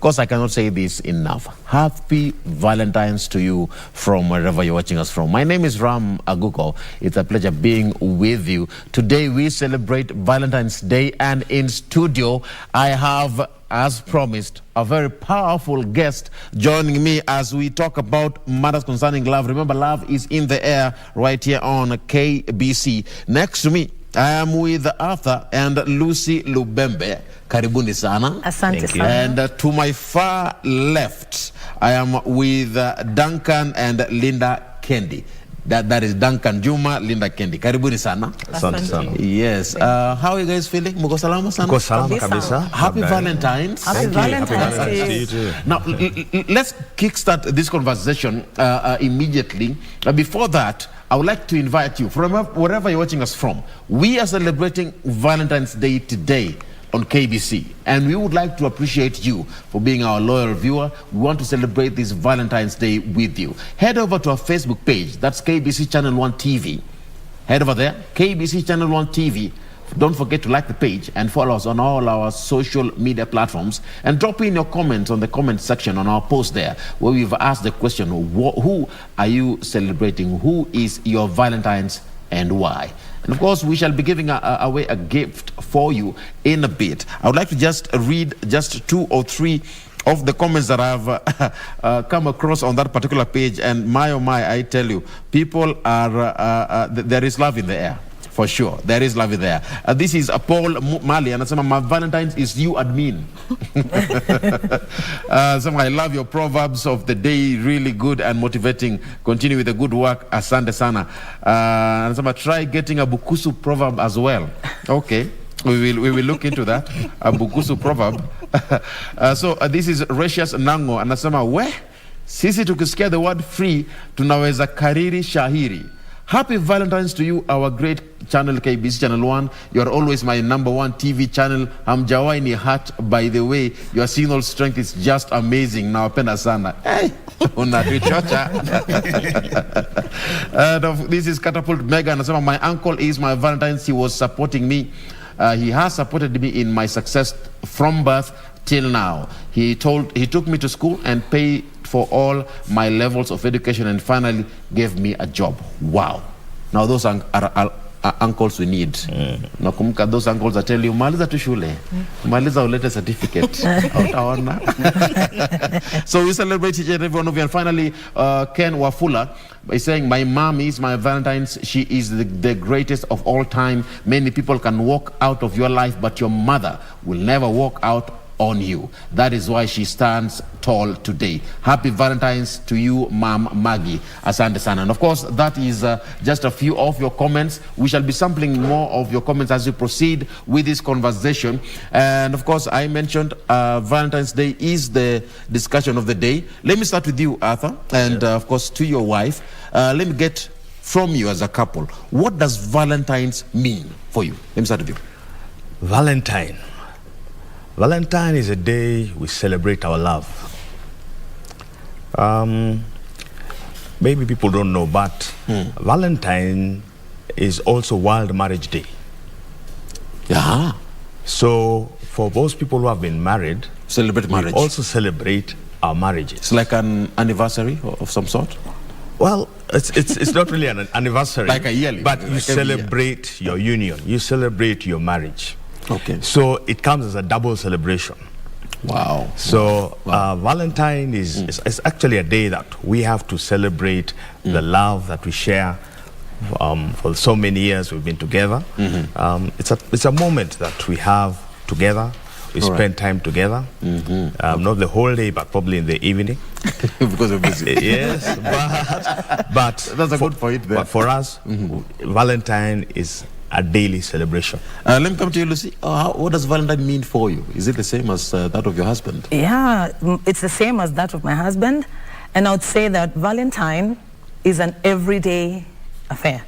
course, I cannot say this enough. Happy Valentine's to you from wherever you're watching us from. My name is Ram Aguko. It's a pleasure being with you. Today we celebrate Valentine's Day, and in studio I have, as promised, a very powerful guest joining me as we talk about matters concerning love. Remember, love is in the air right here on KBC. Next to me, I am with Arthur and Lucy Lubembe. Karibuni sana. Asante sana. And to my far left, I am with Duncan and Linda Kendi. That is Duncan Juma, Linda Kendi. Karibuni sana. Asante sana. Yes. How are you guys feeling? Muko salama sana? Muko salama kabisa. Happy Valentine's. Happy Valentine's Day. Now, let's kickstart this conversation immediately. Before that, I would like to invite you, from wherever you're watching us from. We are celebrating Valentine's Day today on KBC, and we would like to appreciate you for being our loyal viewer. We want to celebrate this Valentine's Day with you. Head over to our Facebook page, that's KBC Channel 1 TV. Head over there, KBC Channel 1 TV. Don't forget to like the page and follow us on all our social media platforms, and drop in your comments on the comment section on our post there, where we've asked the question, who are you celebrating? Who is your Valentine's and why? And of course, we shall be giving away a gift for you in a bit. I would like to just read just 2 or 3 of the comments that I've come across on that particular page. And my oh my, I tell you, people are, there is love in the air. For sure, there is love in there. This is Paul Mali, and my Valentine's is you admin. I love your proverbs of the day, really good and motivating. Continue with the good work, asante sana. And try getting a Bukusu proverb as well. Okay, we will look into that, a Bukusu proverb. This is Recious Nango, and we sisi tukisikia the word free tunaweza kariri shahiri. Happy Valentine's to you, our great channel, KBC Channel 1. You are always my #1 TV channel. Hamjawai ni heart, by the way. Your signal strength is just amazing. Nawapenda sana. Hey, unatuchocha. This is Catapult Mega. My uncle is my Valentine's. He was supporting me. He has supported me in my success from birth till now. He took me to school and paid for all my levels of education, and finally gave me a job. Wow. Now those are uncles we need. Nakumbuka those uncles that tell you, maliza tu shule, maliza ulete certificate. So we celebrate each and every one of you. And finally, Ken Wafula by saying, my mom is my Valentine's. She is the greatest of all time. Many people can walk out of your life, but your mother will never walk out on you. That is why she stands tall today. Happy Valentine's to you, Ma'am Maggie. Asante sana. And of course, that is just a few of your comments. We shall be sampling more of your comments as we proceed with this conversation. And of course, I mentioned Valentine's Day is the discussion of the day. Let me start with you, Arthur, and of course to your wife. Let me get from you as a couple, what does Valentine's mean for you? Let me start with you. Valentine is a day we celebrate our love. Maybe people don't know, but Valentine is also World Marriage Day. Yeah. So for those people who have been married, celebrate marriage. We also celebrate our marriages. It's like an anniversary of some sort? Well, it's not really an anniversary. Like a yearly. But you celebrate your union. You celebrate your marriage. Okay. So it comes as a double celebration. Wow. So Valentine is actually a day that we have to celebrate the love that we share. For so many years we've been together. It's a moment that we have together. We spend time together. Not the whole day, but probably in the evening. Because of busy. Yes, but that's a good point there. But for us, Valentine is a daily celebration. Let me come to you, Lucy. What does Valentine mean for you? Is it the same as that of your husband? Yeah, it's the same as that of my husband. And I would say that Valentine is an everyday affair.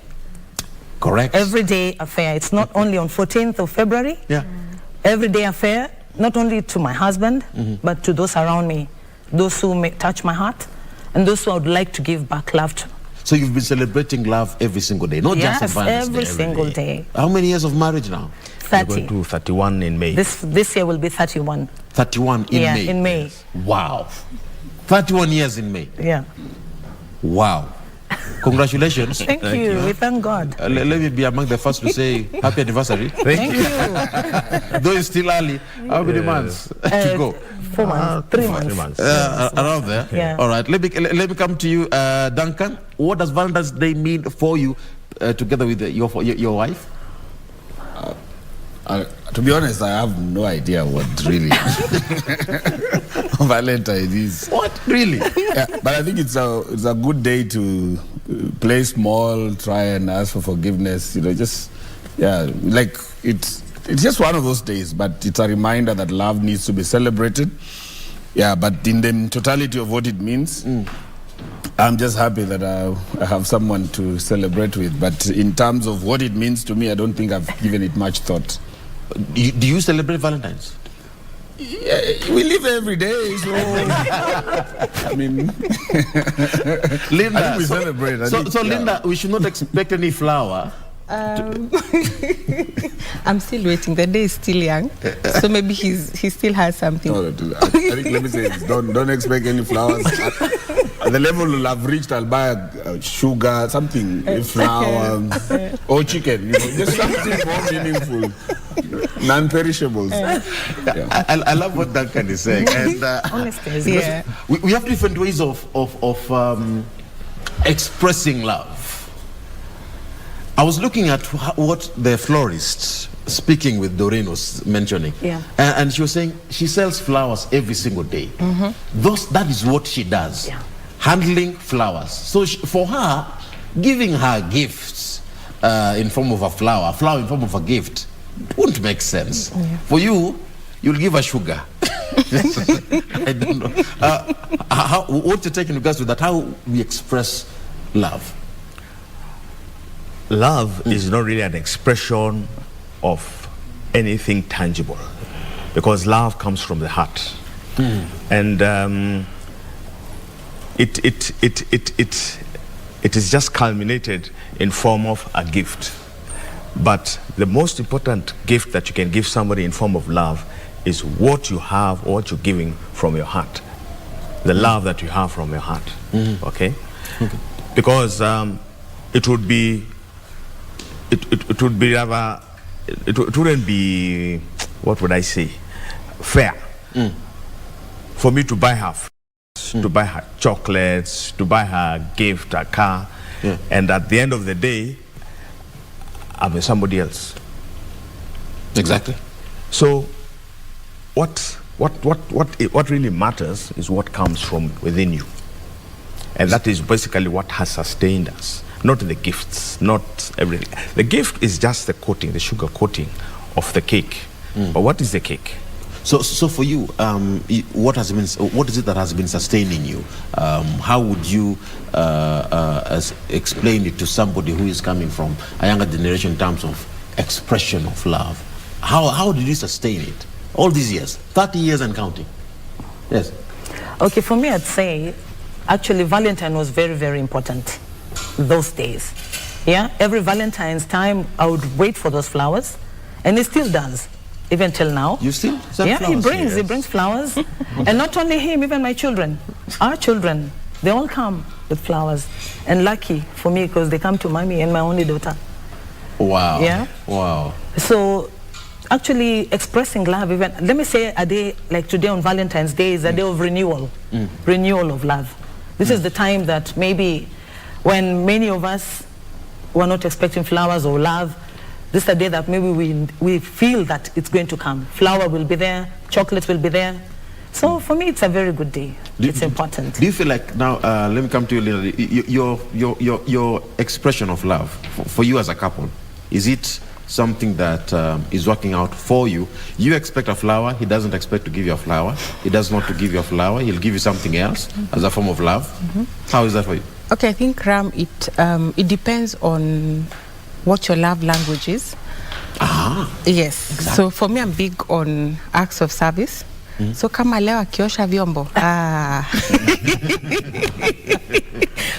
Correct. Everyday affair. It's not only on 14th of February. Yeah. Everyday affair, not only to my husband, but to those around me, those who may touch my heart, and those who I would like to give back love to. So you've been celebrating love every single day, not just on Valentine's Day? Every single day. How many years of marriage now? 30. We're going to 31 in May. This year will be 31. 31 in yeah, May. in May. Wow. 31 years in May. Yeah. Wow. Congratulations. Thank you. We thank God. Let me be among the first to say happy anniversary. Thank you. Though it's still early, how many months to go? 4 months, 3 months. 3 months. Around there. Yeah. All right. Let me come to you, Duncan. What does Valentine's Day mean for you, together with your wife? To be honest, I have no idea what really Valentine is. What really? Yeah, but I think it's a good day to play small, try and ask for forgiveness. You know, just like it's just one of those days. But it's a reminder that love needs to be celebrated. Yeah, but in the totality of what it means, I'm just happy that I have someone to celebrate with. But in terms of what it means to me, I don't think I've given it much thought. Do you celebrate Valentine's? Yeah, we live every day, so I mean, Linda, I think we celebrate. So Linda, we should not expect any flower. I'm still waiting. The day is still young, so maybe he still has something. No, I think let me say this. Don't expect any flowers. At the level we'll have reached, I'll buy sugar, something, a flower, or chicken. You know, just something more meaningful, non-perishables. Yeah. I love what Duncan is saying, and Honestly, Yeah. we have different ways of expressing love. I was looking at what the florist speaking with Doreen was mentioning, Yeah. and she was saying she sells flowers every single day. That is what she does, Yeah. handling flowers. So for her, giving her gifts in form of a flower in form of a gift, wouldn't make sense. Yeah. For you, you'll give her sugar. I don't know. What's your take in regards to that? How we express love? Love is not really an expression of anything tangible, because love comes from the heart, and it is just culminated in form of a gift. But the most important gift that you can give somebody in form of love is what you have, or what you're giving from your heart, the love that you have from your heart. Okay? Because it would be. It would be rather, it wouldn't be, what would I say, fair for me to buy her to buy her chocolates, to buy her gift, a car, and at the end of the day, I'm with somebody else. Exactly. So what really matters is what comes from within you, and that is basically what has sustained us. Not the gifts, not everything. The gift is just the coating, the sugar coating of the cake. But what is the cake? So for you, what is it that has been sustaining you? How would you explain it to somebody who is coming from a younger generation in terms of expression of love? How did you sustain it all these years, 30 years and counting? Yes. Okay, for me, I'd say, actually, Valentine was very, very important those days. Yeah, every Valentine's time, I would wait for those flowers, and he still does, even till now. You still send Yeah, flowers? he brings flowers, and not only him, even my children, our children, they all come with flowers, and lucky for me because they come to mommy and my only daughter. Wow. Yeah. Wow. So, actually expressing love, even, let me say a day like today on Valentine's Day is a day of renewal, renewal of love. This is the time that maybe when many of us were not expecting flowers or love, this is the day that maybe we feel that it's going to come. Flower will be there, chocolates will be there. So for me, it's a very good day. It's important. Do you feel like now? Let me come to you, Linda. Your expression of love for you as a couple, is it something that is working out for you? You expect a flower, he doesn't expect to give you a flower. He does not to give you a flower, he'll give you something else as a form of love. How is that for you? Okay, I think, Ram, it depends on what your love language is. Yes. Exactly. So for me, I'm big on acts of service. So kama leo akiosha vyombo.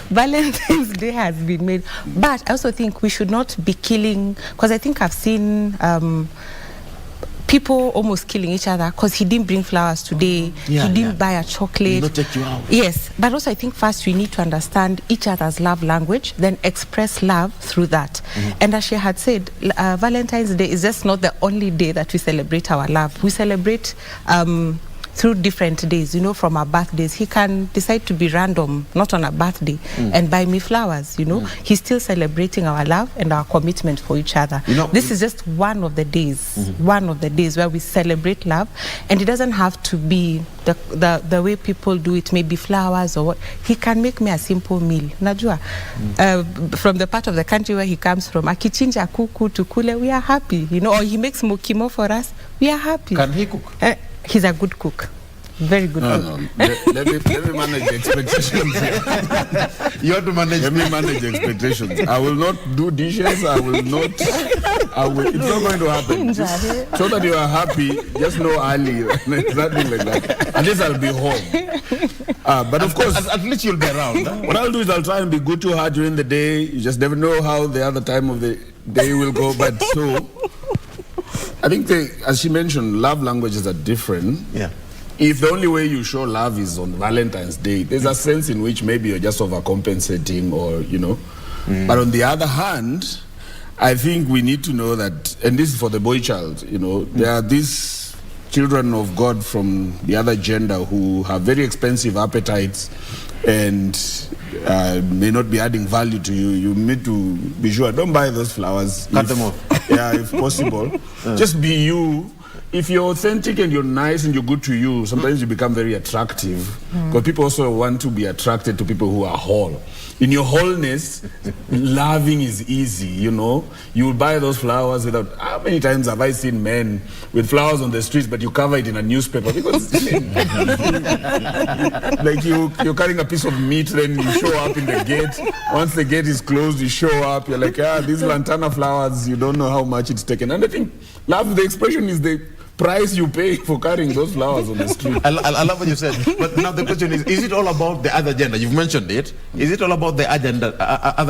Valentine's Day has been made. But I also think we should not be killing, because I think I've seen people almost killing each other because he didn't bring flowers today, he didn't buy a chocolate. He not take you out. Yes, but also I think first we need to understand each other's love language, then express love through that. And as she had said, Valentine's Day is just not the only day that we celebrate our love. We celebrate through different days, you know, from our birthdays. He can decide to be random, not on a birthday, and buy me flowers, you know. He's still celebrating our love and our commitment for each other. You know, this is just one of the days, one of the days where we celebrate love, and it doesn't have to be the way people do it, maybe flowers or what. He can make me a simple meal. Najua, from the part of the country where he comes from, akichinja kuku tukule, we are happy, you know, or he makes mukimo for us, we are happy. Can he cook? He's a good cook. Very good cook. No. Let me manage the expectations here. You have to manage. Let me manage the expectations. I will not do dishes. It's not going to happen. So that you are happy, just know early. Nothing like that. At least I'll be home. But of course, at least you'll be around. What I'll do is I'll try and be good to her during the day. You just never know how the other time of the day will go. But so, I think, as she mentioned, love languages are different. Yeah. If the only way you show love is on Valentine's Day, there's a sense in which maybe you're just overcompensating or, you know. But on the other hand, I think we need to know that, and this is for the boy child, you know, there are these children of God from the other gender who have very expensive appetites and may not be adding value to you. You need to be sure, don't buy those flowers. Cut them off. Yeah, if possible. Just be you. If you're authentic and you're nice and you're good to you, sometimes you become very attractive. Because people also want to be attracted to people who are whole. In your wholeness, loving is easy, you know. You will buy those flowers without... How many times have I seen men with flowers on the streets, but you cover it in a newspaper? Because like you're carrying a piece of meat, then you show up in the gate. Once the gate is closed, you show up. You're like, these lantana flowers, you don't know how much it's taken. And I think love, the expression is the price you pay for carrying those flowers on the street. I love what you said. But now the question is it all about the other gender? You've mentioned it. Is it all about the other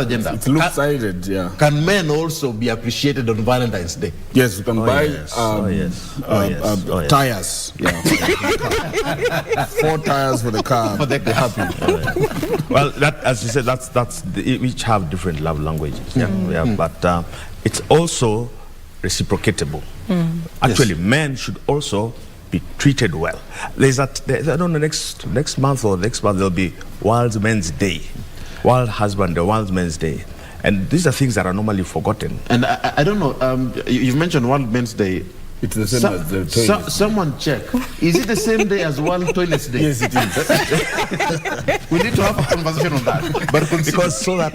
gender? It's loop-sided, yeah. Can men also be appreciated on Valentine's Day? Yes, you can buy tires. Yeah. 4 tires for the car. But they're happy. Well, that, as you said, that's each have different love languages. But it's also reciprocatable. Actually, men should also be treated well. I don't know, next month there'll be World Men's Day, World Husband Day, World Men's Day, and these are things that are normally forgotten. And I don't know. You've mentioned World Men's Day. It's the same as the toilet. Someone check. Is it the same day as World Toilets Day? Yes, it is. We need to have a conversation on that. But because so that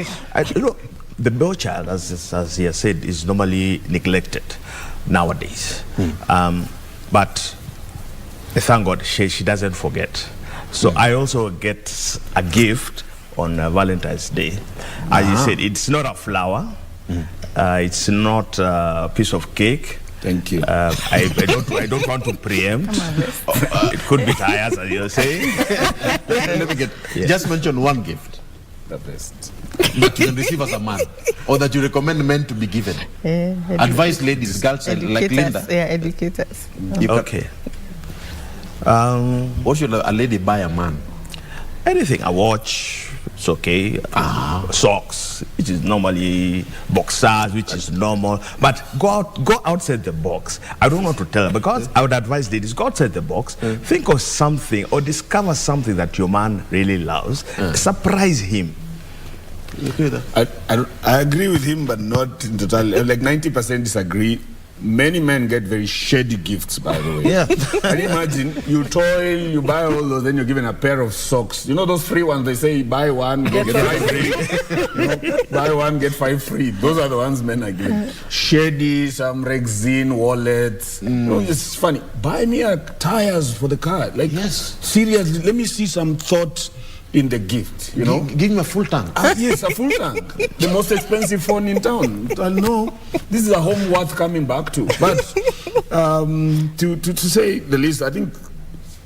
the boy child, as he has said, is normally neglected nowadays. But thank God she doesn't forget. So I also get a gift on Valentine's Day. As you said, it's not a flower. It's not a piece of cake. Thank you. I don't want to preempt. It could be tires, as you're saying. Let me get. Just mention one gift. The best. That you can receive as a man, or that you recommend men to be given. Advise ladies, girls like Linda. Yeah, educators. Okay. What should a lady buy a man? Anything, a watch, it's okay. Socks, which is normally boxers, which is normal. But go outside the box. I don't want to tell her, because I would advise ladies, go outside the box, think of something or discover something that your man really loves. Surprise him. You agree with that? I agree with him, but not in total. Like 90% disagree. Many men get very shady gifts, by the way. Yeah. Can you imagine? You toil, you buy all those, then you're given a pair of socks. You know those free ones, they say buy one, get 5 free. You know, buy one, get 5 free. Those are the ones men are giving. Shady, some Rexine wallets. You know, it's funny. Buy me tires for the car. Like, yes. Seriously, let me see some thought in the gift, you know. Give me a full tank. Yes, a full tank. The most expensive phone in town. I know this is a home worth coming back to. But to say the least, I think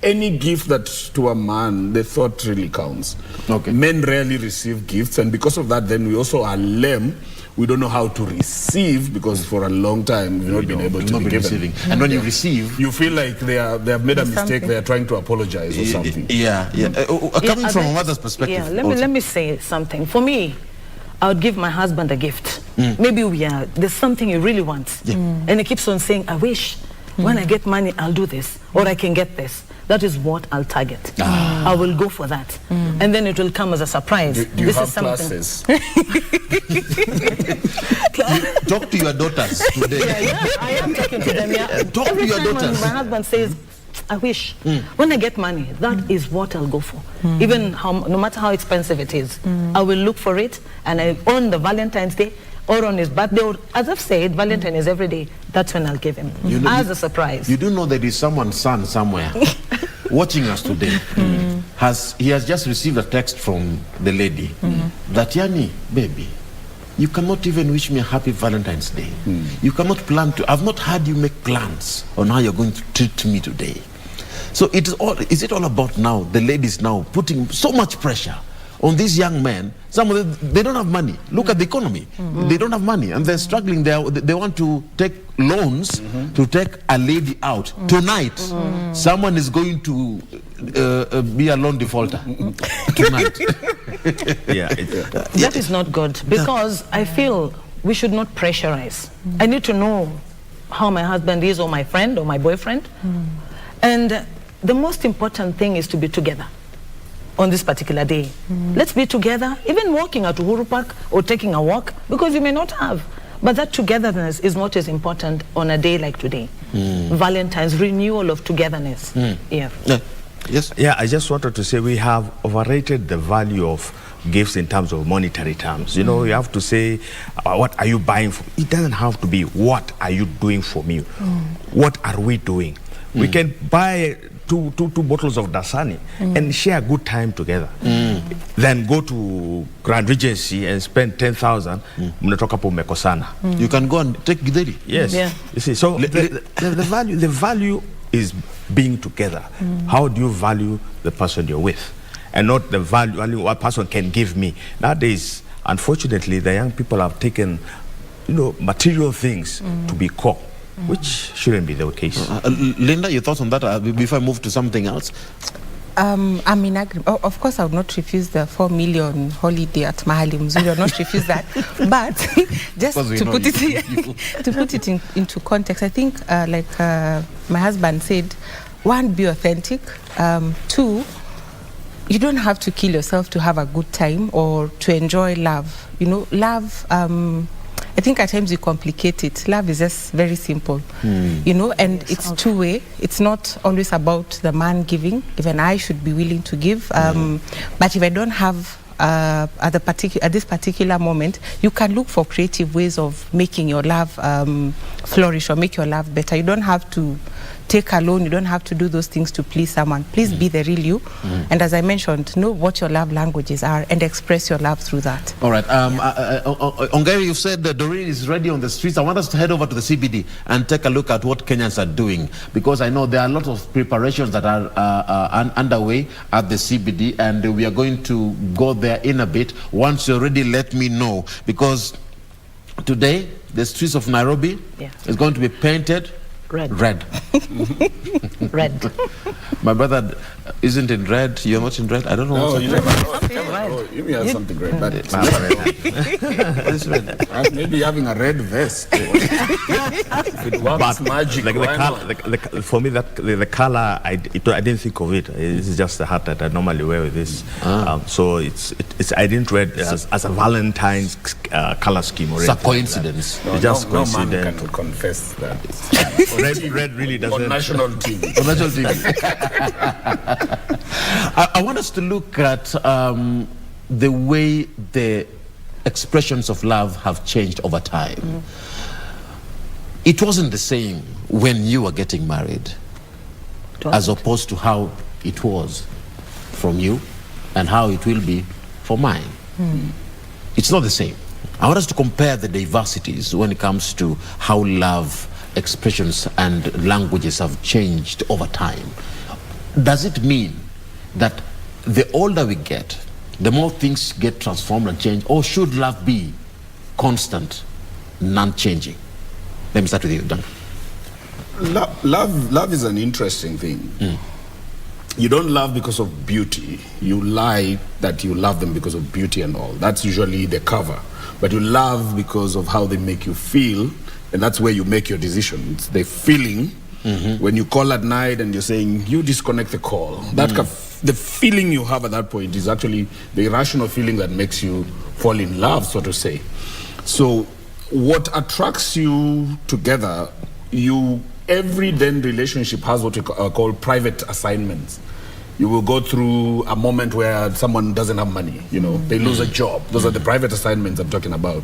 any gift that to a man, the thought really counts. Okay. Men rarely receive gifts, and because of that, then we also are lame we don't know how to receive, because for a long time we've not been able to be receiving. And when you receive, you feel like they have made a mistake. They are trying to apologize or something. Coming from a mother's perspective. Yeah, let me say something. For me, I would give my husband a gift. Maybe there's something he really wants, and he keeps on saying, I wish when I get money I'll do this, or I can get this. That is what I'll target. I will go for that, and then it will come as a surprise. Do you have classes? Talk to your daughters today. Yeah, I am talking to them. Yeah. Talk Every to your time daughters. when my husband says, I wish when I get money, that is what I'll go for. Even no matter how expensive it is, I will look for it, and on the Valentine's Day or on his birthday, or, as I've said, Valentine is every day. That's when I'll give him as a surprise. You do know there is someone's son somewhere watching us today. He has just received a text from the lady that, Yani, baby, you cannot even wish me a happy Valentine's Day. You cannot plan to. I've not had you make plans on how you're going to treat me today. So is it all about now, the ladies now putting so much pressure on these young men? Some of them, they don't have money. Look at the economy. They don't have money, and they're struggling. They want to take loans to take a lady out. Tonight, someone is going to be a loan defaulter. Tonight. That is not good, because I feel we should not pressurize. I need to know how my husband is, or my friend, or my boyfriend. And the most important thing is to be together on this particular day. Let's be together, even walking at Uhuru Park or taking a walk, because you may not have. But that togetherness is what is important on a day like today. Valentine's, renewal of togetherness. Yes. Yeah, I just wanted to say we have overrated the value of gifts in terms of monetary terms. You know, you have to say, what are you buying for? It doesn't have to be, what are you doing for me? What are we doing? We can buy two bottles of Dasani and share a good time together. Then go to Grand Regency and spend 10,000. Mnatoka po mekosana. You can go and take Gideri. Yes. Yeah. You see, so the value is being together. How do you value the person you're with, and not the value what person can give me? Nowadays, unfortunately, the young people have taken, material things to be core, which shouldn't be the case. Linda, your thoughts on that before I move to something else? I'm in agreement. Of course, I would not refuse the 4 million holiday at Mahali Mzuri. I would not refuse that. But just to put it into context, I think, my husband said, 1, be authentic. 2, you don't have to kill yourself to have a good time or to enjoy love. Love, I think at times we complicate it. Love is just very simple, and it's two-way. It's not always about the man giving. Even I should be willing to give. But if I don't have at this particular moment, you can look for creative ways of making your love flourish or make your love better. You don't have to take a loan. You don't have to do those things to please someone. Please be the real you. And as I mentioned, know what your love languages are and express your love through that. All right. Ongeri, you said that Doreen is ready on the streets. I want us to head over to the CBD and take a look at what Kenyans are doing, because I know there are a lot of preparations that are underway at the CBD, and we are going to go there in a bit. Once you're ready, let me know, because today the streets of Nairobi is going to be painted red. Red. My brother isn't in red. You're not in red. I don't know. No, what's you never know. You may have something red, but what is red? maybe having a red vest. If it works magic, like the color, for me, the color, I didn't think of it. This is just the hat that I normally wear with this. So it's I didn't read as a Valentine's color scheme already. It's a coincidence. No, just no coincident. man can confess that. Red really doesn't. On national TV. On national TV. I want us to look at the way the expressions of love have changed over time. It wasn't the same when you were getting married as opposed to how it was from you and how it will be for mine. It's not the same. I want us to compare the diversities when it comes to how love expressions and languages have changed over time. Does it mean that the older we get, the more things get transformed and changed, or should love be constant, non-changing? Let me start with you, Duncan. Love is an interesting thing. You don't love because of beauty. You lie that you love them because of beauty and all. That's usually the cover. But you love because of how they make you feel, and that's where you make your decision. It's the feeling. When you call at night and you're saying, you disconnect the call. The feeling you have at that point is actually the irrational feeling that makes you fall in love, so to say. So what attracts you together, every then relationship has what we call private assignments. You will go through a moment where someone doesn't have money, they lose a job. Those are the private assignments I'm talking about.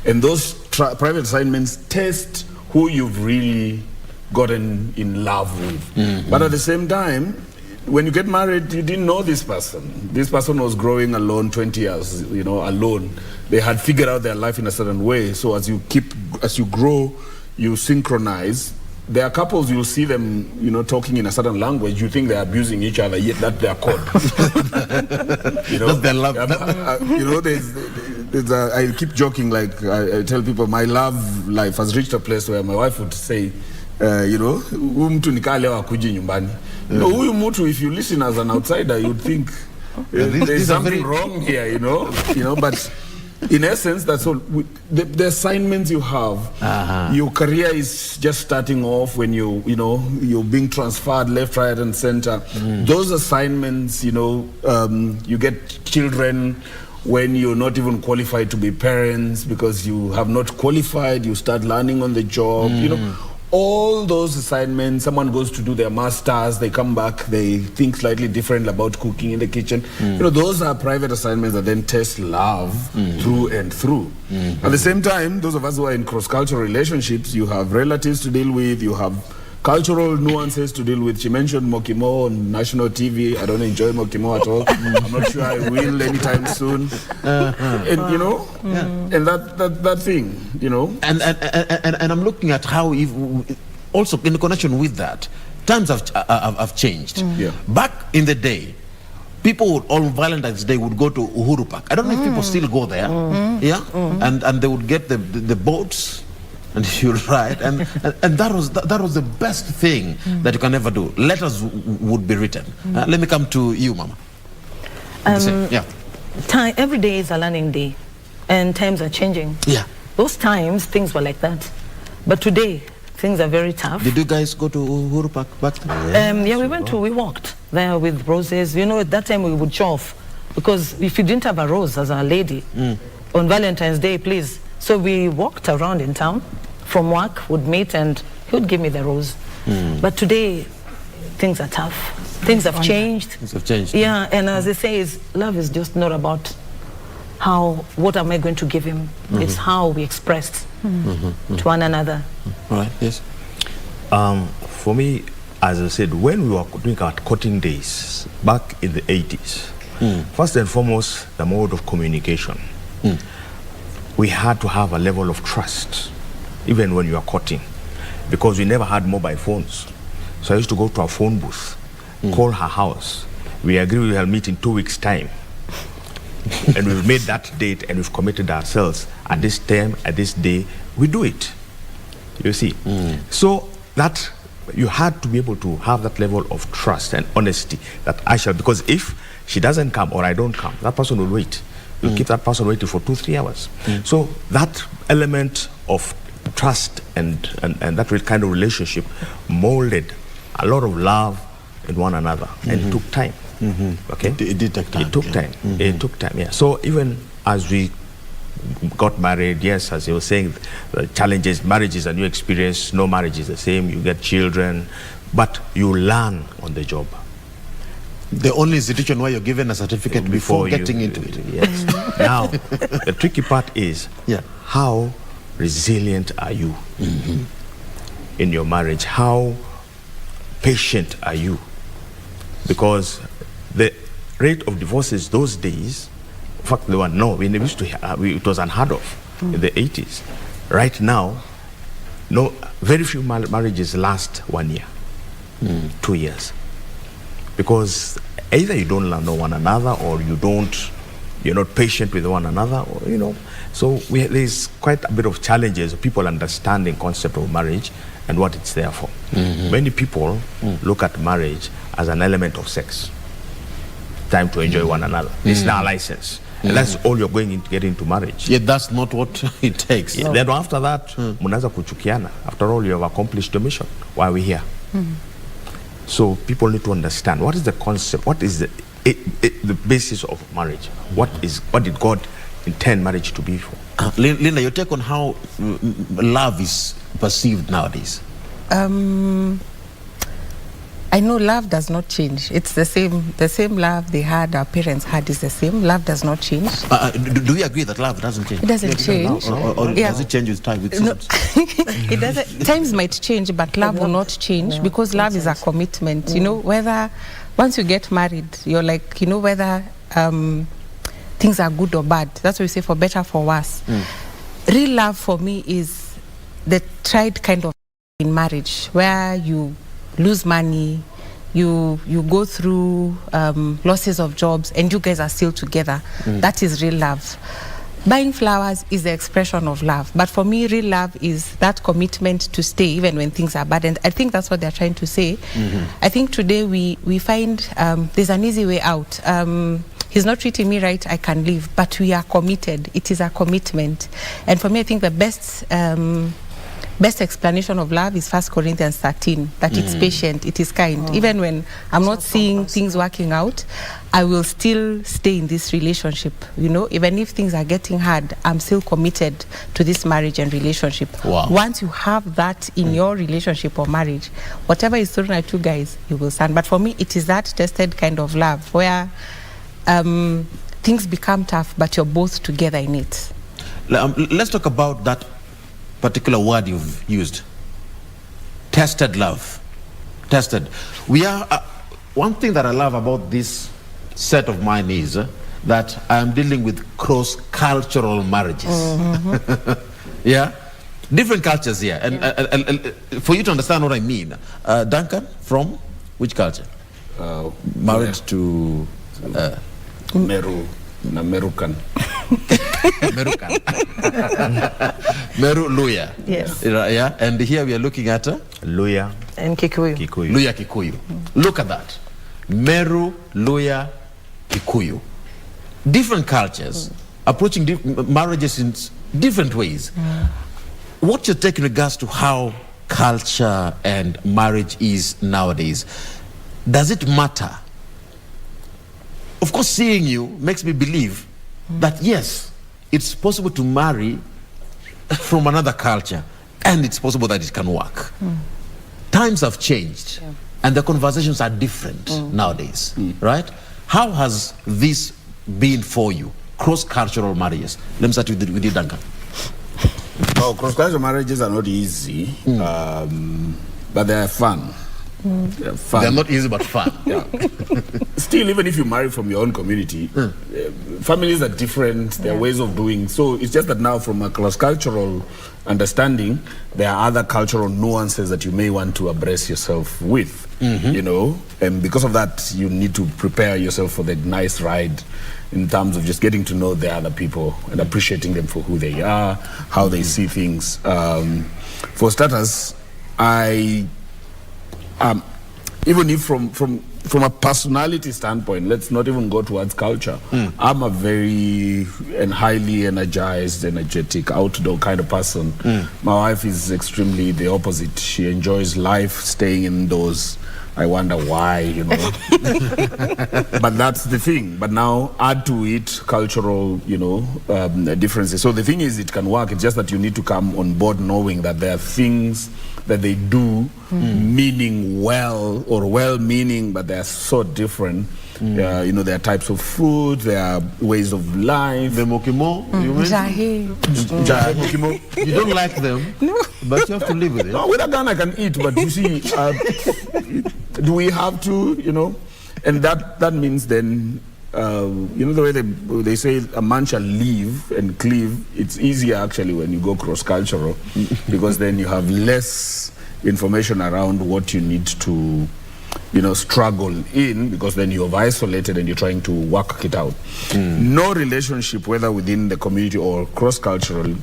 And those private assignments test who you've really gotten in love with. But at the same time, when you get married, you didn't know this person. This person was growing alone 20 years, alone. They had figured out their life in a certain way. So as you grow, you synchronize. There are couples, you'll see them, talking in a certain language. You think they're abusing each other, yet that's their code. That's their love. I keep joking, like I tell people, my love life has reached a place where my wife would say, huyu mtu nikaa leo akuji nyumbani. Huyu mtu, if you listen as an outsider, you'd think there's something wrong here, but in essence, that's all. The assignments you have, your career is just starting off when you're being transferred left, right, and center. Those assignments, you get children when you're not even qualified to be parents because you have not qualified. You start learning on the job. All those assignments, someone goes to do their masters, they come back, they think slightly different about cooking in the kitchen. Those are private assignments that then test love through and through. At the same time, those of us who are in cross-cultural relationships, you have relatives to deal with, you have cultural nuances to deal with. She mentioned Mokimo on national TV. I don't enjoy Mokimo at all. I'm not sure I will anytime soon. And and that thing, And I'm looking at how, also in connection with that, times have changed. Back in the day, people would, on Valentine's Day, would go to Uhuru Park. I don't know if people still go there. And they would get the boats. And you ride, and that was the best thing that you can ever do. Letters would be written. Let me come to you, Mama. Every day is a learning day, and times are changing. Those times things were like that, but today things are very tough. Did you guys go to Uhuru Park back then? We walked there with roses. At that time we would show off, because if you didn't have a rose as a lady on Valentine's Day, please. So we walked around in town from work, would meet, and he would give me the rose. But today, things are tough. Things have changed. Things have changed. Yeah, and as they say, love is just not about what am I going to give him? It's how we express to one another. All right, yes. For me, as I said, when we were doing our courting days, back in the 80s, first and foremost, the mode of communication. We had to have a level of trust, even when you are courting, because we never had mobile phones. So I used to go to a phone booth, call her house. We agreed we will meet in 2 weeks' time. And we've made that date, and we've committed ourselves at this time, at this day, we do it. You see? So that you had to be able to have that level of trust and honesty that because if she doesn't come or I don't come, that person will wait. You keep that person waiting for 2-3 hours. So that element of trust and that kind of relationship molded a lot of love in one another, and it took time. Okay, it did take time. It took time. It took time. Yeah. So even as we got married, yes, as you were saying, the challenges. Marriage is a new experience. No marriage is the same. You get children, but you learn on the job. The only institution where you're given a certificate before getting into it. Yes. Now, the tricky part is how resilient are you in your marriage? How patient are you? Because the rate of divorces those days, in fact, there were it was unheard of in the 80s. Right now, very few marriages last 1 year, 2 years. Because either you don't know one another, or you don't you're not patient with one another, or, you know. So there's quite a bit of challenges of people understanding concept of marriage and what it's there for. Many people look at marriage as an element of sex, time to enjoy one another. It's not a license. And that's all you're going to get into marriage. Yeah, that's not what it takes. Yeah, then after that, munaanza kuchukiana. After all, you have accomplished the mission. Why are we here? So people need to understand what is the concept, what is the basis of marriage, what did God intend marriage to be for? Linda, your take on how love is perceived nowadays? I know love does not change. It's the same love they had, our parents had is the same. Love does not change. Do we agree that love doesn't change? It doesn't change. Or does it change with time? With No. It doesn't. Times might change, but love will not change because love is a commitment. You know, whether once you get married, you're like, you know, whether things are good or bad. That's what we say, for better, for worse. Real love for me is the tried kind of in marriage where you lose money, you go through losses of jobs, and you guys are still together. That is real love. Buying flowers is the expression of love, but for me, real love is that commitment to stay even when things are bad, and I think that's what they're trying to say. I think today we find there's an easy way out. He's not treating me right, I can leave, but we are committed. It is a commitment, and for me, I think the best explanation of love is 1 Corinthians 13, that it's patient, it is kind. Even when I'm not seeing things working out, I will still stay in this relationship. You know, even if things are getting hard, I'm still committed to this marriage and relationship. Wow. Once you have that in your relationship or marriage, whatever is thrown at you guys, you will stand. But for me, it is that tested kind of love where things become tough, but you're both together in it. Let's talk about that particular word you've used, tested love. Tested. We are one thing that I love about this set of mine is that I am dealing with cross-cultural marriages. Yeah, different cultures here, and for you to understand what I mean, Duncan, from which culture? Married to Meru, na Merukan. Merukan. Meru Luya. Yes. Yeah, and here we are looking at Luya And Kikuyu. Kikuyu. Luya Kikuyu. Look at that. Meru Luya Kikuyu. Different cultures approaching marriages in different ways. What's your take in regards to how culture and marriage is nowadays? Does it matter? Of course, seeing you makes me believe that yes, it's possible to marry from another culture, and it's possible that it can work. Times have changed, and the conversations are different nowadays, right? How has this been for you, cross-cultural marriages? Let me start with you, Duncan. Oh, cross-cultural marriages are not easy, but they are fun. They're fun. They're not easy, but fun. Yeah. Still, even if you marry from your own community, families are different, there are ways of doing. So it's just that now from a cross-cultural understanding, there are other cultural nuances that you may want to embrace yourself with, you know, and because of that, you need to prepare yourself for the nice ride in terms of just getting to know the other people and appreciating them for who they are, how they see things. For starters, even if from a personality standpoint, let's not even go towards culture. I'm a very highly energized, energetic, outdoor kind of person. My wife is extremely the opposite. She enjoys life, staying indoors. I wonder why, you know. But that's the thing. But now add to it cultural, you know, differences. So the thing is, it can work. It's just that you need to come on board knowing that there are things that they do meaning well or well-meaning, but they are so different. You know, there are types of food, there are ways of life. The mokimo, you mean? Jahe. Mokimo. You don't like them, but you have to live with it. No, with a gun I can eat, but you see, do we have to, you know? And that means then, you know, the way they say a man shall live and cleave, it's easier actually when you go cross-cultural because then you have less information around what you need to struggle in, because then you're isolated and you're trying to work it out. No relationship, whether within the community or cross-cultural,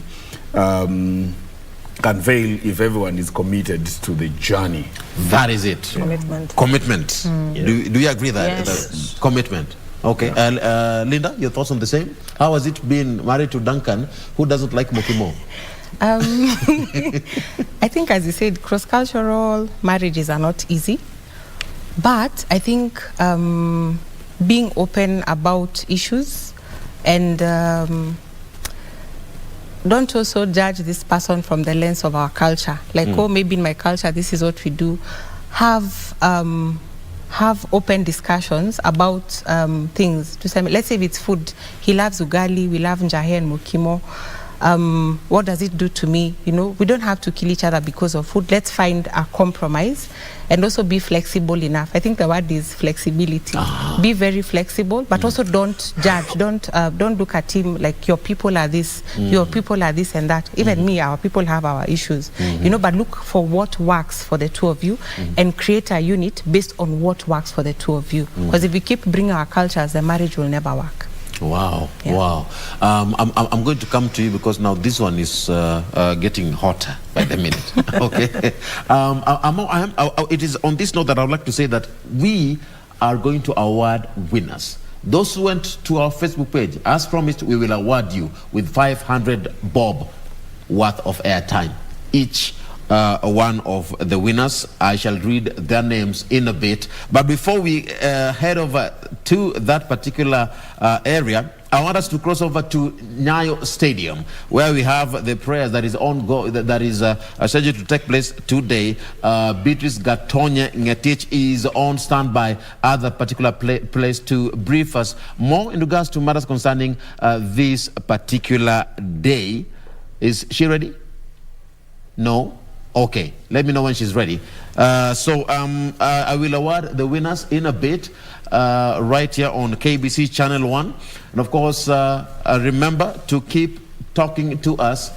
can fail if everyone is committed to the journey. That is it. Commitment. Commitment. Do you agree that? Yes. That commitment. Okay. Linda, your thoughts on the same? How has it been married to Duncan, who doesn't like mokimo? I think, as you said, cross-cultural marriages are not easy. But I think being open about issues and don't also judge this person from the lens of our culture. Like, oh, maybe in my culture, this is what we do. Have open discussions about things. To say, let's say if it's food, he loves ugali, we love njahe and mokimo. What does it do to me? We don't have to kill each other because of food. Let's find a compromise and also be flexible enough. I think the word is flexibility. Be very flexible, but also don't judge. Don't look at him like your people are this, your people are this and that. Even me, our people have our issues. But look for what works for the two of you and create a unit based on what works for the two of you. Because if we keep bringing our cultures, the marriage will never work. Wow, Yeah. wow. I'm going to come to you because now this one is getting hotter by the minute. Okay. It is on this note that I would like to say that we are going to award winners. Those who went to our Facebook page, as promised, we will award you with 500 bob worth of airtime. Each one of the winners, I shall read their names in a bit. But before we head over to that particular area, I want us to cross over to Nyayo Stadium, where we have the prayers that is scheduled to take place today. Beatrice Gatonya Ngetich is on standby at the particular place to brief us more in regards to matters concerning this particular day. Is she ready? No? Okay, let me know when she's ready. I will award the winners in a bit right here on KBC Channel 1. And of course, remember to keep talking to us.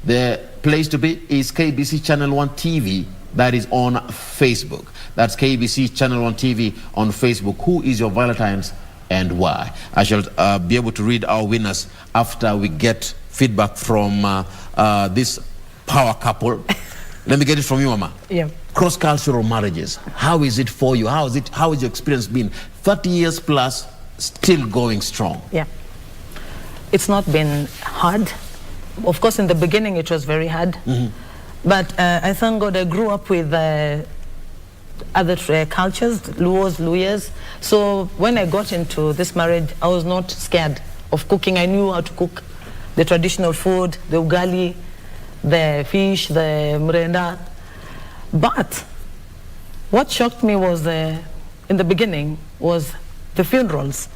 The place to be is KBC Channel 1 TV. That is on Facebook. That's KBC Channel 1 TV on Facebook. Who is your Valentine's and why? I shall be able to read our winners after we get feedback from this power couple. Let me get it from you, Mama. Yeah. Cross-cultural marriages. How is it for you? How has your experience been? 30 years plus, still going strong. Yeah. It's not been hard. Of course, in the beginning, it was very hard. But I thank God I grew up with other cultures, Luos, Luyas. So when I got into this marriage, I was not scared of cooking. I knew how to cook the traditional food, the ugali, the fish, the mrenda. But what shocked me was, in the beginning, was the funerals.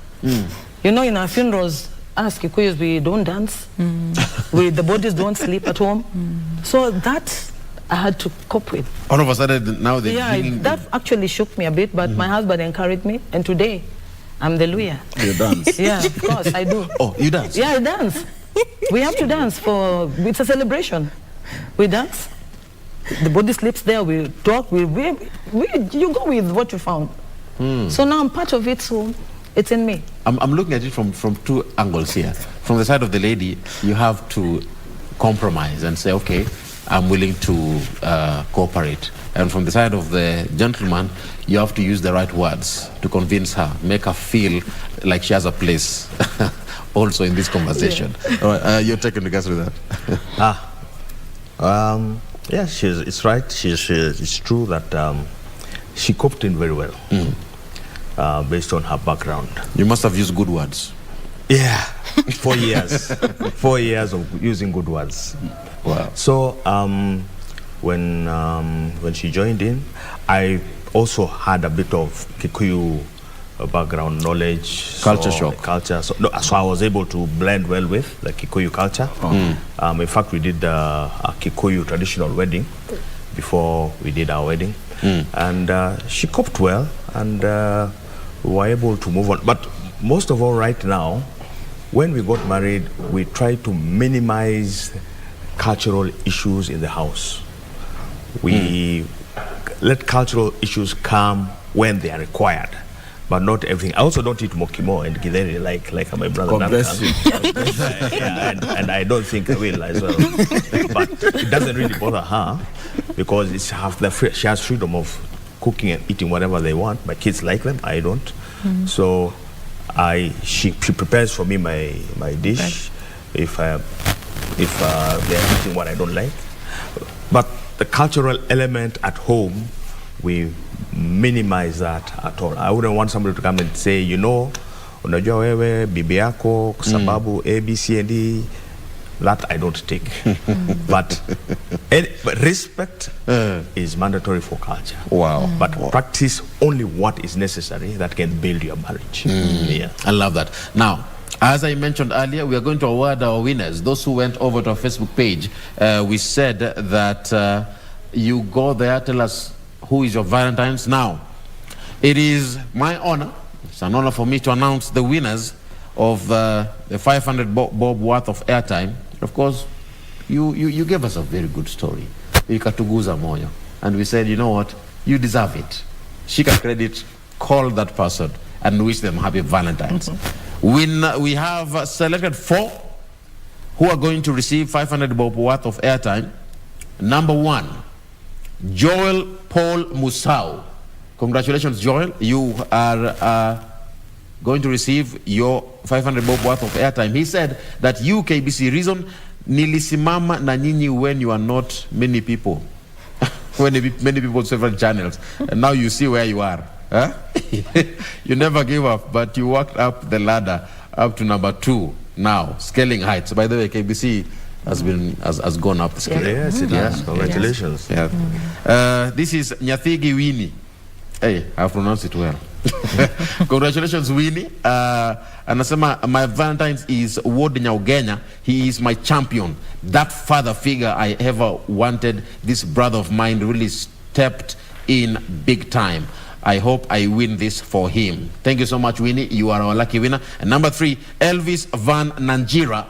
In our funerals, as Kikuyus, we don't dance. The bodies don't sleep at home. So that I had to cope with. All of a sudden, now they're bringing... that actually shook me a bit, but my husband encouraged me, and today, I'm the Luya. You dance? Yeah, of course, I do. Oh, you dance? Yeah, I dance. We have to dance it's a celebration. We dance. The body sleeps there, we talk, you go with what you found. So now I'm part of it, so it's in me. I'm looking at it from two angles here. From the side of the lady, you have to compromise and say, okay, I'm willing to cooperate. And from the side of the gentleman, you have to use the right words to convince her, make her feel like she has a place also in this conversation. Yeah. You're taking regards with that. Yeah, it's right. It's true that she coped in very well based on her background. You must have used good words. Yeah, 4 years. 4 years of using good words. Wow. So when she joined in, I also had a bit of Kikuyu background knowledge, culture shock. So I was able to blend well with the Kikuyu culture. In fact, we did a Kikuyu traditional wedding before we did our wedding, and she coped well, and we were able to move on. But most of all, right now, when we got married, we tried to minimize cultural issues in the house. let cultural issues come when they are required, but not everything. I also don't eat mokimo and githeri like my brother. God bless you. And I don't think I will as well. But it doesn't really bother her because she has freedom of cooking and eating whatever they want. My kids like them, I don't. So she prepares for me my dish if they're eating what I don't like. But the cultural element at home, we minimize that at all. I wouldn't want somebody to come and say, you know, unajua wewe bibi yako sababu A, B, C, and D. That I don't take. But respect is mandatory for culture. Wow. But practice only what is necessary that can build your marriage. Yeah. I love that. Now, as I mentioned earlier, we are going to award our winners. Those who went over to our Facebook page, we said that you go there, tell us who is your Valentine's. Now, it is my honor, it's an honor for me to announce the winners of the 500 bob worth of airtime. Of course, you gave us a very good story. Ikatuguza moyo. And we said, you know what, you deserve it. Shika credit, call that person and wish them happy Valentine's. We have selected 4 who are going to receive 500 bob worth of airtime. Number 1, Joel Paul Musau. Congratulations, Joel. You are going to receive your 500 bob worth of airtime. He said that you, KBC, reason nilisimama na nyinyi when you are not many people. When many people, several channels. And now you see where you are. Huh? You never gave up, but you walked up the ladder up to number 2 now, scaling heights. By the way, KBC has gone up the scale. Yes, it has. Congratulations. Yeah. This is Nyathigi Winnie. Hey, I pronounced it well. Congratulations, Winnie. Anasema, my Valentine's is Ward Nyaugenya. He is my champion. That father figure I ever wanted. This brother of mine really stepped in big time. I hope I win this for him. Thank you so much, Winnie. You are our lucky winner. And number 3, Elvis Van Nanjira.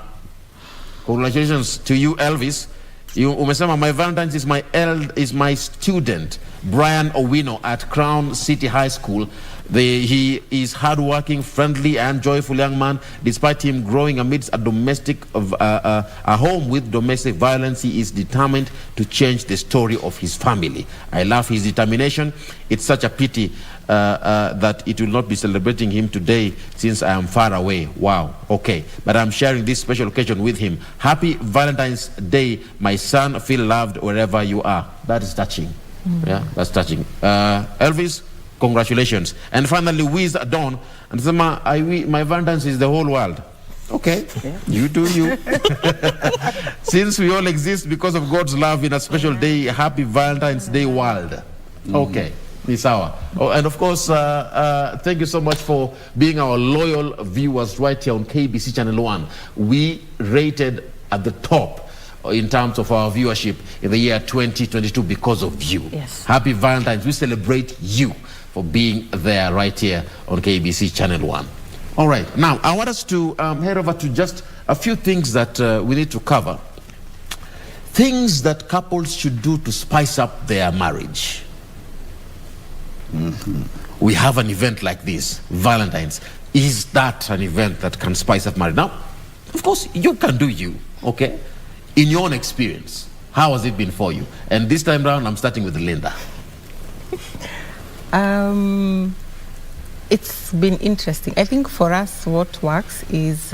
Congratulations to you, Elvis. Umesema, my Valentine's is my student, Brian Owino, at Crown City High School. He is hardworking, friendly, and joyful young man. Despite him growing amidst a home with domestic violence, he is determined to change the story of his family. I love his determination. It's such a pity that it will not be celebrating him today since I am far away. Wow. Okay. But I'm sharing this special occasion with him. Happy Valentine's Day, my son. Feel loved wherever you are. That is touching. Yeah, that's touching. Elvis, congratulations. And finally, Wiz Dawn. And my Valentine's is the whole world. Okay, yeah. You do you. Since we all exist because of God's love in a special day, happy Valentine's Day world. Okay, it's our. Oh, and of course, thank you so much for being our loyal viewers right here on KBC Channel 1. We rated at the top in terms of our viewership in the year 2022 because of you. Yes. Happy Valentine's. We celebrate you for being there right here on KBC Channel 1. All right, now I want us to head over to just a few things that we need to cover. Things that couples should do to spice up their marriage. We have an event like this, Valentine's. Is that an event that can spice up marriage? Now, of course, you can do you, okay? In your own experience, how has it been for you? And this time around, I'm starting with Linda. It's been interesting. I think for us, what works is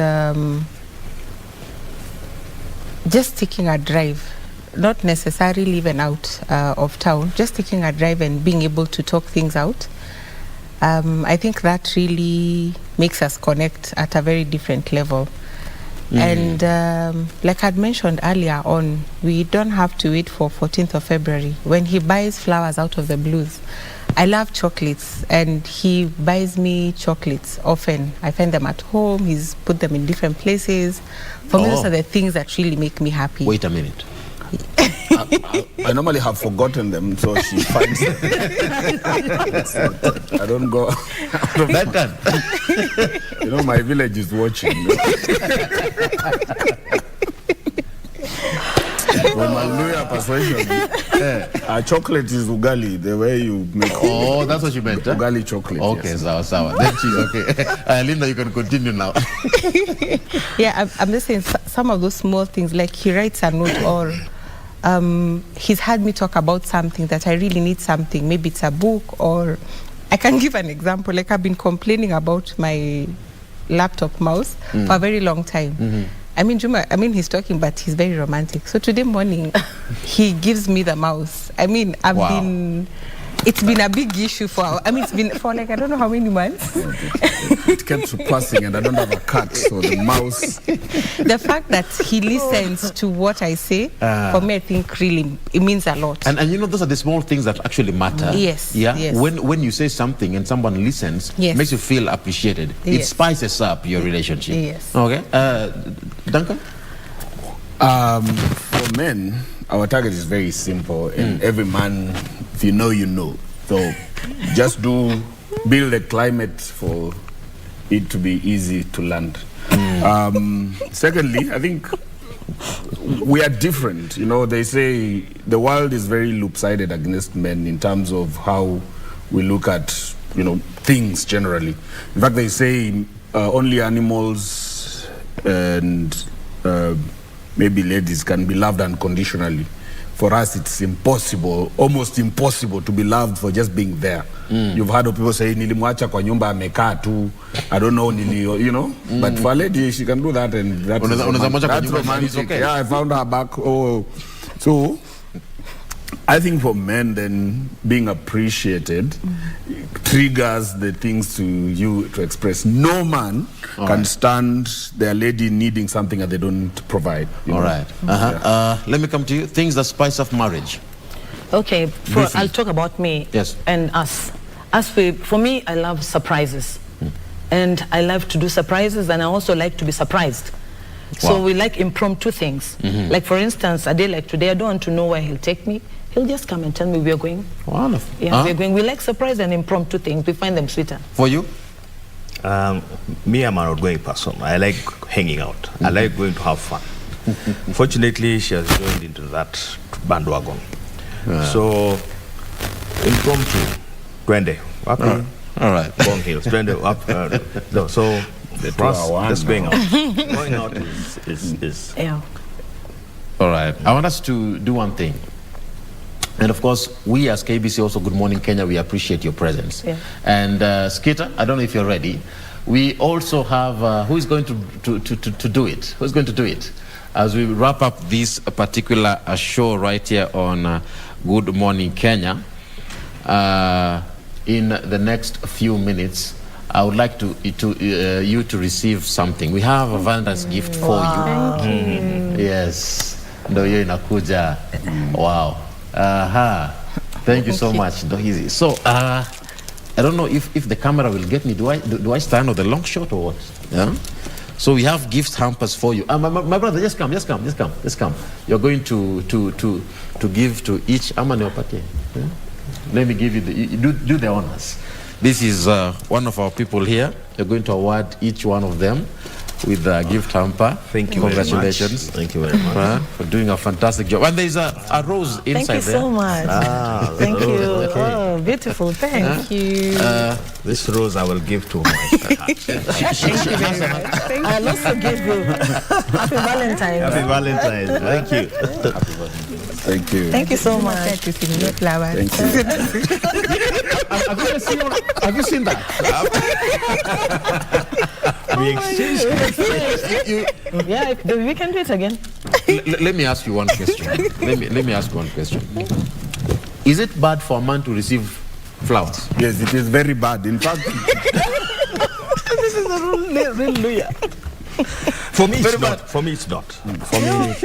just taking a drive, not necessarily living out of town, just taking a drive and being able to talk things out. I think that really makes us connect at a very different level. And like I'd mentioned earlier on, we don't have to wait for 14th of February. When he buys flowers out of the blues, I love chocolates, and he buys me chocolates often. I find them at home. He's put them in different places. For me, those are the things that really make me happy. Wait a minute. I normally have forgotten them, so she finds them. I don't go out of That time. You know, my village is watching. From Maluya persuasion, chocolate is ugali, the way you make it. Oh, that's what you meant, huh? Ugali chocolate. Okay, yes. sour. Then she's okay. Linda, you can continue now. Yeah, I'm just saying some of those small things, like he writes a note, or he's had me talk about something that I really need something. Maybe it's a book, or I can give an example. Like I've been complaining about my laptop mouse for a very long time. I mean, Juma, he's talking, but he's very romantic. So today morning, he gives me the mouse. I mean, it's been a big issue it's been for like, I don't know how many months. It kept passing, and I don't have a cat, so the mouse. The fact that he listens to what I say, for me, I think really, it means a lot. And you know, those are the small things that actually matter. Yes. Yeah. Yes. When you say something and someone listens, Yes. makes you feel appreciated. It Yes. spices up your relationship. Yes. Okay. Duncan? For men, our target is very simple, and every man, if you know, you know. So just build a climate for it to be easy to land. Secondly, I think we are different. You know, they say the world is very loop-sided against men in terms of how we look at, things generally. In fact, they say only animals and maybe ladies can be loved unconditionally. For us, it's impossible, almost impossible to be loved for just being there. You've heard of people say, nilimwacha kwa nyumba amekaa tu, I don't know, But for a lady, she can do that, and that's romantic. Okay. Yeah, I found her back. Oh, so I think for men, then being appreciated triggers the things to you to express. No man can stand their lady needing something that they don't provide. All right. Let me come to you. Things that spice up marriage. Okay, I'll talk about me and us. For me, I love surprises. And I love to do surprises, and I also like to be surprised. So we like impromptu things. Like, for instance, a day like today, I don't want to know where he'll take me. He'll just come and tell me we are going. Wonderful. Yeah, we're going. We like surprise and impromptu things. We find them sweeter. For you? Me, I'm an outgoing person. I like hanging out. I like going to have fun. Fortunately, she has joined into that bandwagon. So, impromptu, twende. All right. Bong Hills, twende up. So, for us, just going out. Going out is Yeah. All right. I want us to do one thing. And of course, we as KBC, also Good Morning Kenya, we appreciate your presence. Yeah. And Skita, I don't know if you're ready. We also have, who is going to do it? Who's going to do it? As we wrap up this particular show right here on Good Morning Kenya, in the next few minutes, I would like you to receive something. We have a Valentine's gift for you. Thank you. Yes. Ndo hiyo inakuja. Wow. Thank you so much. So, I don't know if the camera will get me. Do I stand on the long shot or what? Yeah. So we have gift hampers for you. My brother, just come. You're going to give to each. Yeah? Let me give you do the honors. This is one of our people here. You're going to award each one of them with a gift hamper. Thank you. Congratulations. Very much. Thank you very much. For doing a fantastic job. And there's a rose inside there. Thank you so much. Thank you. Okay. Oh, beautiful. Thank you. This rose I will give to my sweetheart. Thank you very much. I'll also give you Happy Valentine's. Happy Valentine's. Thank you. Thank you. Thank you so much. Thank you. Have you seen that? We exchanged. Yeah, we can do it again. Let me ask you one question. Let me ask you one question. Is it bad for a man to receive flowers? Yes, it is very bad. In fact, This is a real For me, it's not. For me, it's not. For me,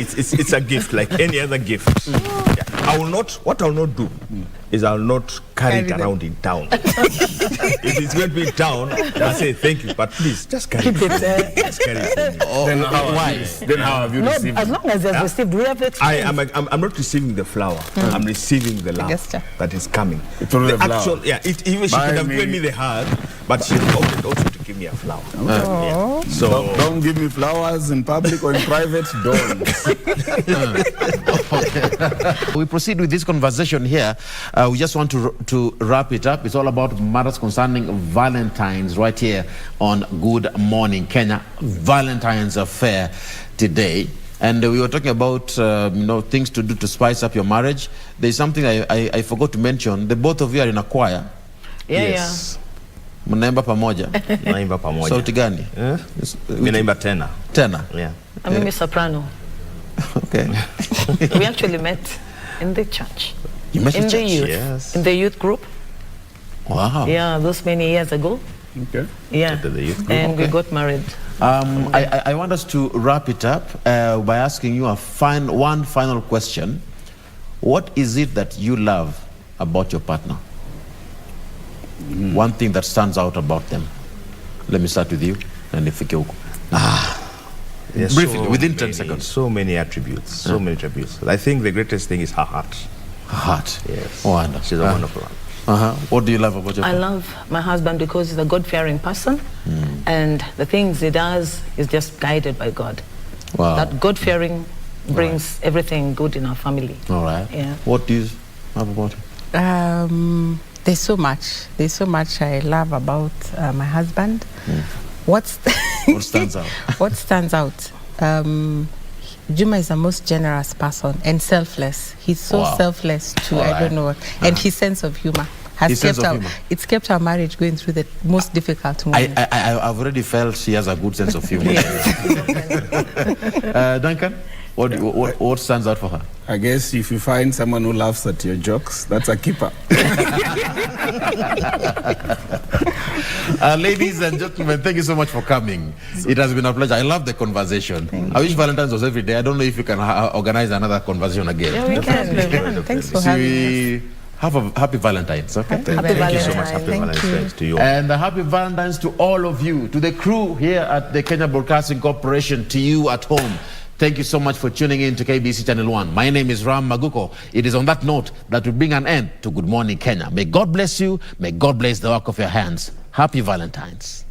it's a gift like any other gift. Yeah. I will not. What I will not do is I will not carry it around in town. If it's going to be in town, I'll say thank you, but please just carry it. Just carry it. then how have you received? As long as they've received, we have it. I'm not receiving the flower. I'm receiving the love that is coming. Through the flower. Actual, yeah. Even she could have given me the heart, but she opted also to give me a flower. Yeah. So Don't give me flowers in public or in private. Don't. We proceed with this conversation here. We just want to wrap it up. It's all about matters concerning Valentine's right here on Good Morning Kenya. Valentine's Affair today. And we were talking about things to do to spice up your marriage. There's something I forgot to mention. The both of you are in a choir. yes. Mnaimba pamoja. Naimba pamoja. Sauti gani? Mimi naimba tena. Tena. Yeah. I'm a soprano. Okay. We actually met in the church. You met in in the church? youth. Yes. In the youth group. Wow. Yeah, those many years ago. Okay. Yeah. The youth group. And we Okay. got married. I want us to wrap it up by asking you one final question. What is it that you love about your partner? One thing that stands out about them. Let me start with you. And if There's briefly, so within 10 many- seconds. So many attributes. So many attributes. I think the greatest thing is her heart. Heart. Yes. Wonderful. She's a wonderful one. What do you love about your I partner? love my husband because he's a God-fearing person, and the things he does is just guided by God. Wow. That God-fearing brings everything good in our family. All right. Yeah. What do you love about him? There's so much. There's so much I love about my husband. What stands out? What stands out? Juma is the most generous person and selfless. He's so Wow. selfless too. All I right. don't know what. And his sense of humor has His sense kept of our, humor. it's kept our marriage going through the most difficult moments. I've already felt she has a good sense of humor. Duncan, what stands out for her? I guess if you find someone who laughs at your jokes, that's a keeper. Ladies and gentlemen, thank you so much for coming. It has been a pleasure. I love the conversation. I wish Valentine's was every day. I don't know if you can organize another conversation again. Yeah, we can. Thanks for So having us. we have a happy Valentine's, okay? Happy Thank you so much. Valentine's. Happy Thank Valentine's to you. And a happy Valentine's to all of you, to the crew here at the Kenya Broadcasting Corporation, to you at home. Thank you so much for tuning in to KBC Channel 1. My name is Ram Maguko. It is on that note that we bring an end to Good Morning Kenya. May God bless you. May God bless the work of your hands. Happy Valentine's.